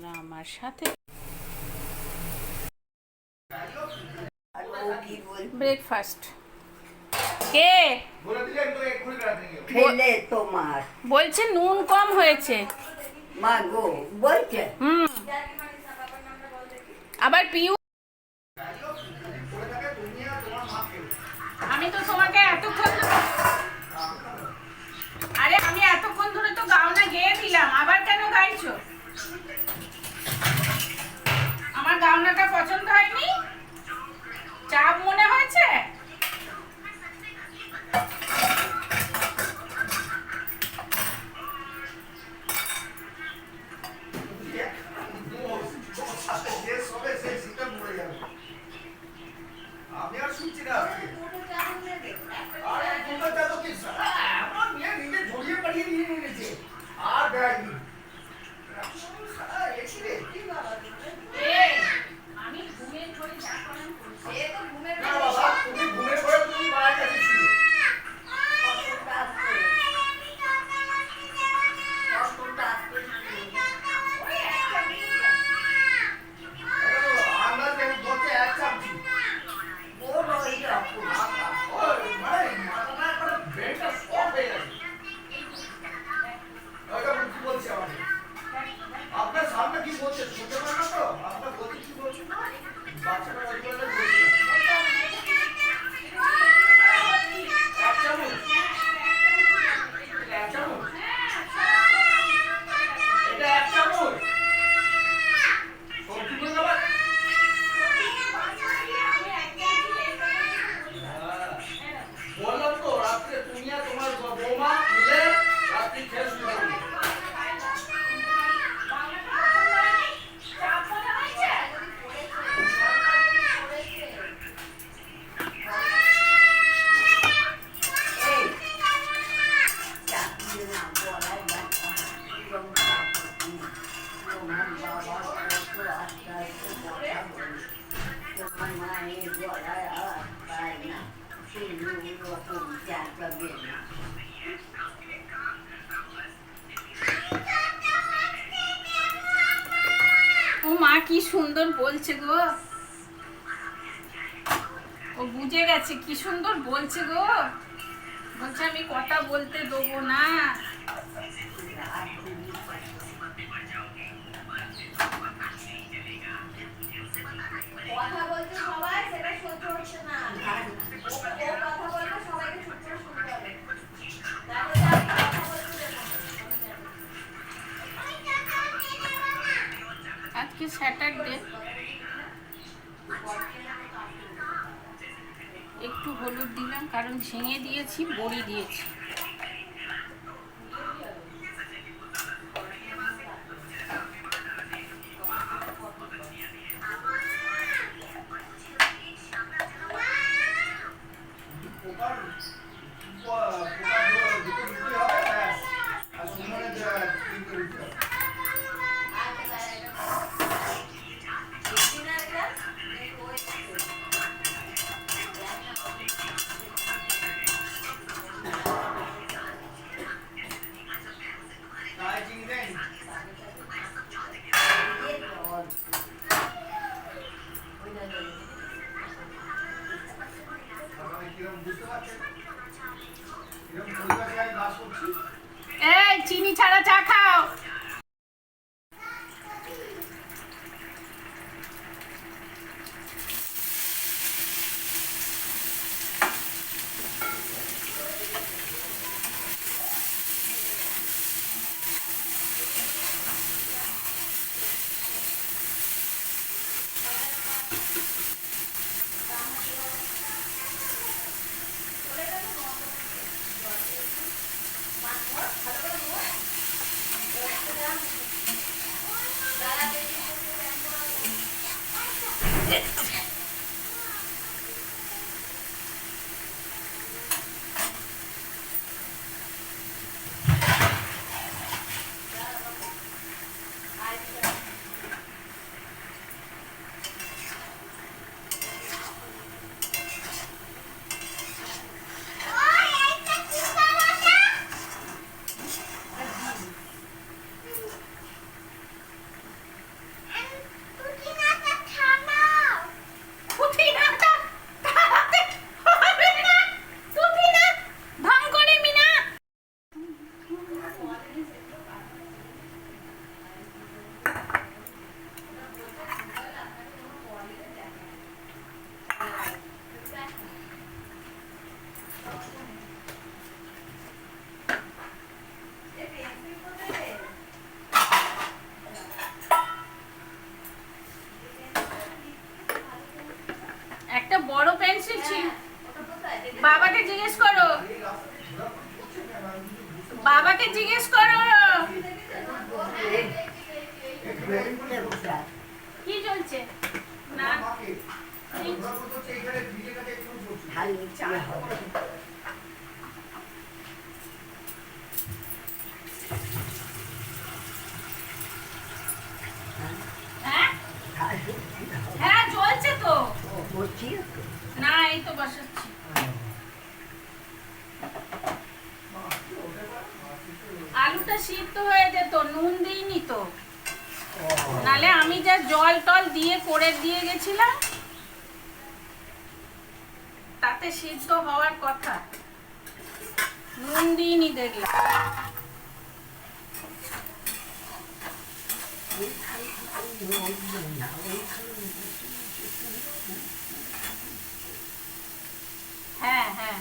তোমরা আমার সাথে। ব্রেকফাস্ট কে খেলে তোমার বলছে নুন কম হয়েছে। মা গো বলছে আবার পিউ আমি তো তোমাকে আমি এতক্ষণ ধরে তো গাওনা গেয়ে দিলাম, আবার কেন গাইছো? আমার গাওনাটা পছন্দ হয়নি? চাপ মনে হয়েছে? আমি আর শুনছি না আরে দুটো চালু কি আমার নিয়ে নিজে ঝরিয়ে পাঠিয়ে দিয়ে নিয়েছে আর দেয়নি আমি ঘুমের ঘরে যা করার করছি। এ তো ঘুমের না বাবা, তুমি ঘুমের ঘরে তুমি মায়ের কাছে ছিল। আন্দাজ আমি বলতে এক চামচি ব্রেনটা সব হয়ে গেছে। কি বলছে আমাকে আপনার সামনে কি বলছে শুনতে পারেন না তো? আপনার বলছে কি বলছে বাচ্চাটা বলছে এক চামচ এক চামচ এটা এক চামচ সবজি করে দেবেন। বললাম তো রাত্রে তুমি আর তোমার বৌমা মিলে রাত্রি খেয়ে শুয়ে যাবে। ও মা কি সুন্দর বলছে গো, ও বুঝে গেছে কি সুন্দর বলছে গো। বলছে আমি কথা বলতে দেবো না। কথা বলছে সবাই, সেটা সহ্য হচ্ছে না। ও কথা বললে সবাইকে চুপ করে শুনতে হবে। তাহলে তো আমি কথা বলতে দেবো না। আজকে স্যাটারডে, একটু হলুদ দিলাম কারণ ঝিঙে দিয়েছি, বড়ি দিয়েছি। এই চিনি ছাড়া চা খাও। মাকে জিজ্ঞেস করো কি চলছে না মাকে ওরা বলছে এখানে ভিজে গেছে একটু বলছি খালি চা হবে হ্যাঁ হ্যাঁ চলছে তো বলছি না এই তো বসাচ্ছি আলুটা সিদ্ধ হয়ে যেত নুন দিইনি তো নালে আমি যা জল টল দিয়ে করে দিয়ে গেছিলাম তাতে সিদ্ধ হওয়ার কথা নুন দিইনি দেখলাম হ্যাঁ হ্যাঁ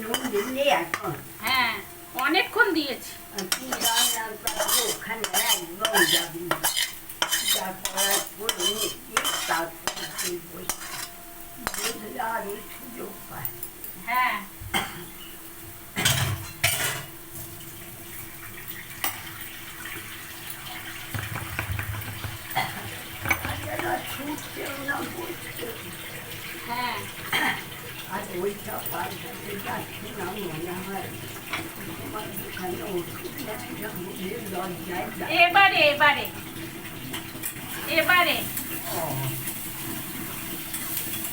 নুন দিলে এখন হ্যাঁ অনেকক্ষণ দিয়েছি কি রান্নার পাত্র ওখানে একদম যাবি তারপর করে নিচ্ছি তারপর তুই বসে বুঝলে আরও সুযোগ পায় হ্যাঁ যারা ছুটছেও না বসছেও হ্যাঁ আর ওইটা পাল্টাতে যাচ্ছে না মনে হয় তোমার দোকানে ওষুধ একটা হলে লজ্জায় যায় এবারে এবারে এবারে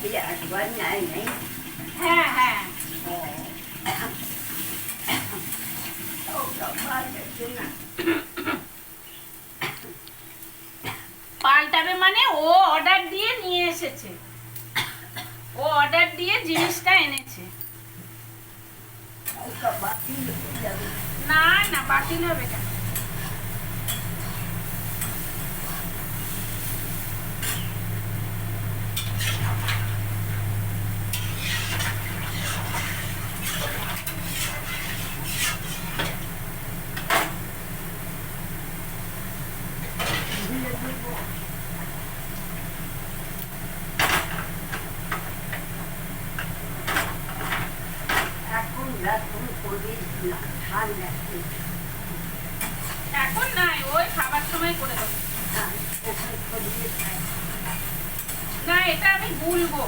এই একবার নেয় নেই হ্যাঁ হ্যাঁ ওটা পাল্টাচ্ছে না পাল্টাবে মানে ও অর্ডার দিয়ে নিয়ে এসেছে ও অর্ডার দিয়ে জিনিসটা এনেছে ওটা বাতিল হয়ে যাবে না না বাতিল হবে কেন এখন রাখুন করিস না ঠান্ডা এখন নাই ওই খাবার সময় করে দেবো ওখানে করিয়ে খায় না এটা আমি গুলবো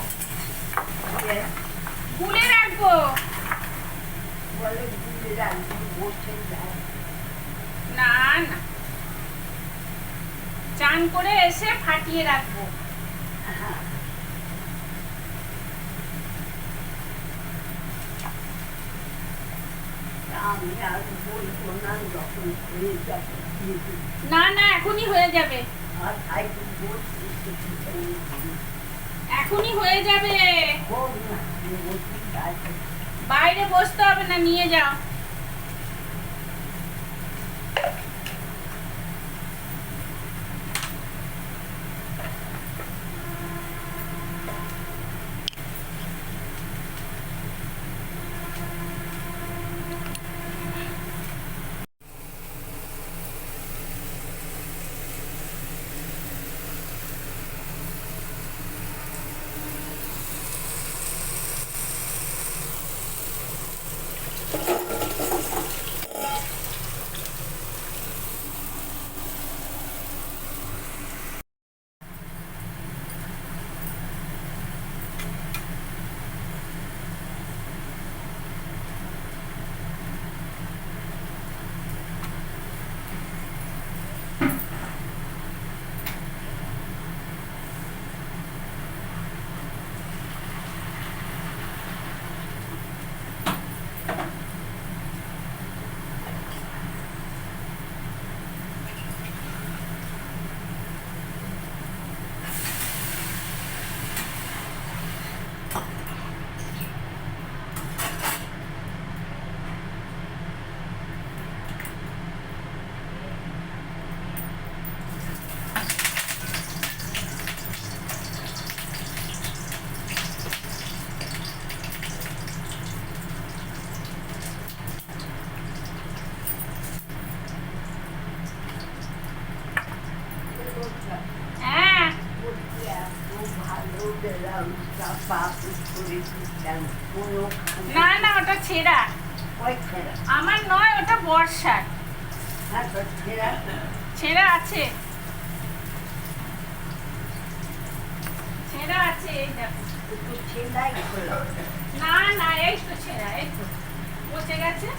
গুলে রাখবো বলে গুলে রাখবি বসে যায় না না চান করে এসে ফাটিয়ে রাখবো হ্যাঁ আমি আর বলবো না যখন হয়ে যাবে না না এখনই হয়ে যাবে আর তাই তো বলছি এখনই হয়ে যাবে হোক না বলছি তাই বাইরে বসতে হবে না নিয়ে যাও গামছা পাপু করে দিতাম কোনো না না, ওটা ছেঁড়া। ওই ছেঁড়া আমার নয়, ওটা বর্ষার। হ্যাঁ তো ছেঁড়া ছেঁড়া আছে, ছেঁড়া আছে, এই দেখো। একটু ছেঁড়াই খোলা না না, এই তো ছেঁড়া, এই তো বসে গেছে।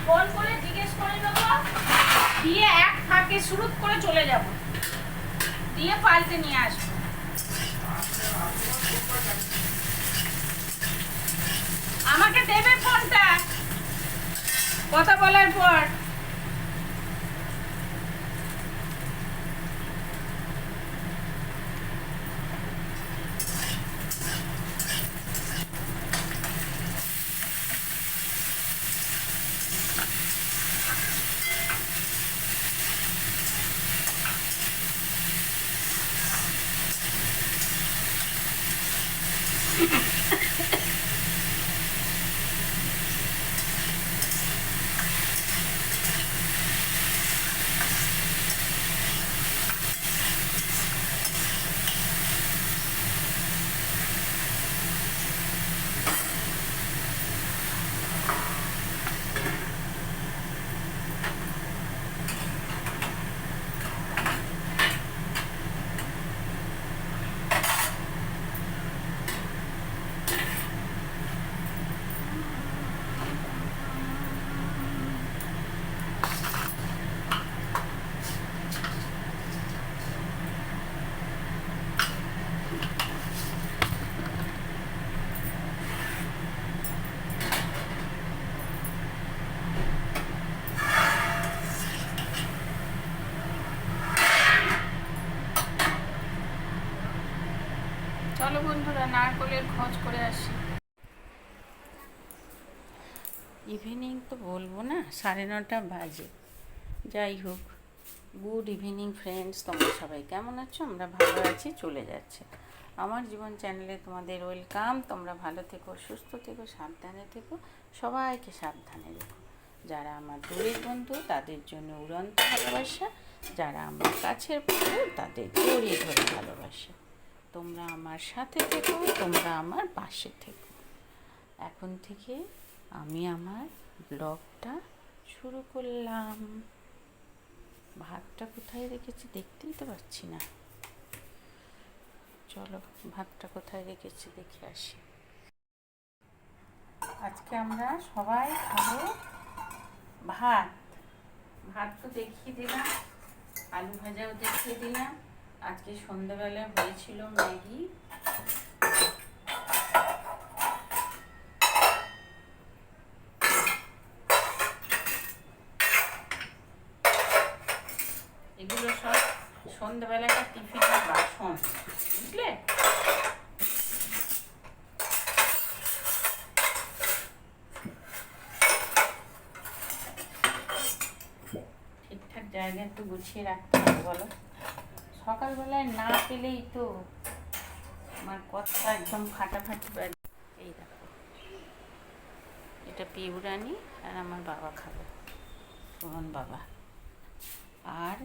ফোন করে জিজ্ঞেস করে নেবো, দিয়ে এক ফাঁকে শুরু করে চলে যাব, দিয়ে পাল্টে নিয়ে আসবো। আমাকে দেবে ফোনটা কথা বলার পর। চলো বন্ধুরা, নারকলের খোঁজ করে আসি। ইভিনিং তো বলবো না, 9:30 বাজে। যাই হোক, গুড ইভিনিং ফ্রেন্ডস, তোমরা সবাই কেমন আছো? আমরা ভালো আছি, চলে যাচ্ছে। আমার জীবন চ্যানেলে তোমাদের ওয়েলকাম। তোমরা ভালো থেকো, সুস্থ থেকো, সাবধানে থেকো, সবাইকে সাবধানে রেখো। যারা আমার দূরের বন্ধু তাদের জন্য উড়ন্ত ভালোবাসা, যারা আমার কাছের বন্ধু তাদের জড়িয়ে ধরে ভালোবাসা। তোমরা আমার সাথে থেকো, তোমরা আমার পাশে থেকো। এখন থেকে আমি আমার ব্লগটা শুরু করলাম। ভাতটা কোথায় রেখেছি দেখতেই তো পাচ্ছি না। চলো ভাতটা কোথায় রেখেছি দেখে আসি। আজকে আমরা সবাই খাবো ভাত। ভাত তো দেখিয়ে দিলাম, আলু ভাজাও দেখিয়ে দিলাম। আজকে সন্ধ্যাবেলায় হয়েছিল ম্যাগি। এগুলো সব সন্ধ্যাবেলাকার টিফিনের বাসন, বুঝলে? ঠিকঠাক জায়গায় একটু গুছিয়ে রাখতে হবে বলো। সকালবেলায় না পেলেই তো আমার কথা একদম ফাটাফাটি। এই দেখো, এটা পিউরানি আর আমার বাবা খাবে, সুমন বাবা। আর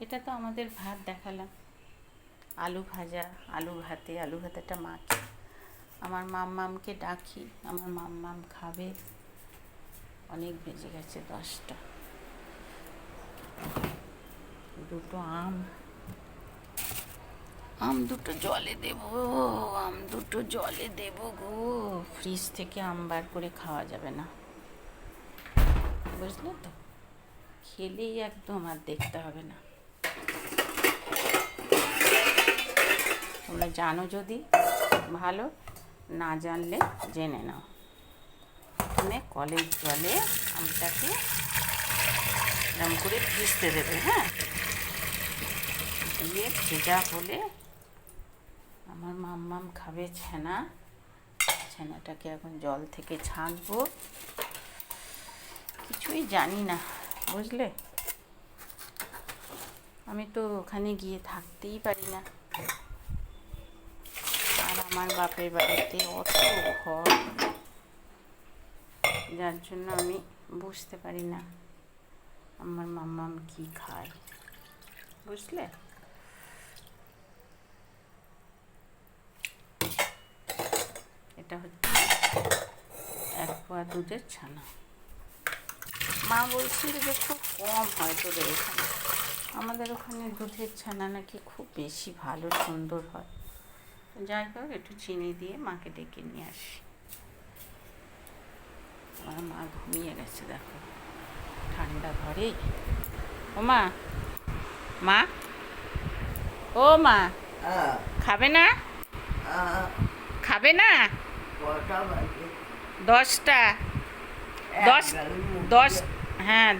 এটা তো আমাদের ভাত দেখালাম, আলু ভাজা, আলু ভাতেটা মাখি। আমার মাম্মামকে ডাকি, আমার মাম্মাম খাবে। অনেক বেজে গেছে 10টা। দুটো আম দুটো জলে দেব, দুটো জলে দেব গো। ফ্রিজ থেকে আম বার করে খাওয়া যাবে না, বুঝলে তো? খেলেই একদম আর দেখতে হবে না। তোমরা জানো যদি ভালো, না জানলে জেনে নাও। প্রথমে কলের জলে আমটাকে এরকম করে ভিজতে দেবে, হ্যাঁ? দিয়ে ভেজা হলে আমার মাম্মাম খাবে ছানা। ছানাটাকে এখন জল থেকে ছাঁকবো। কিছুই জানি না, বুঝলে? আমি তো ওখানে গিয়ে থাকতেই পারি না। আর আমার বাপের বাড়িতে অত ঘর, যার জন্য আমি বুঝতে পারি না আমার মাম্মাম কি খায়, বুঝলে? এটা হচ্ছে 1 পোয়া দুধের ছানা। মা বলছিল যে খুব কম হয় তোদের এখানে। আমাদের ওখানে দুধের ছানা নাকি খুব বেশি ভালো সুন্দর হয়। যাই হোক, একটু চিনি দিয়ে মাকে ডেকে নিয়ে আসি। আমার মা ঘুমিয়ে গেছে, দেখো, ঠান্ডা ঘরে। ও মা, মা, ও মা, খাবে না? খাবে না? কটা বাজে? 10টা। 10, হ্যাঁ।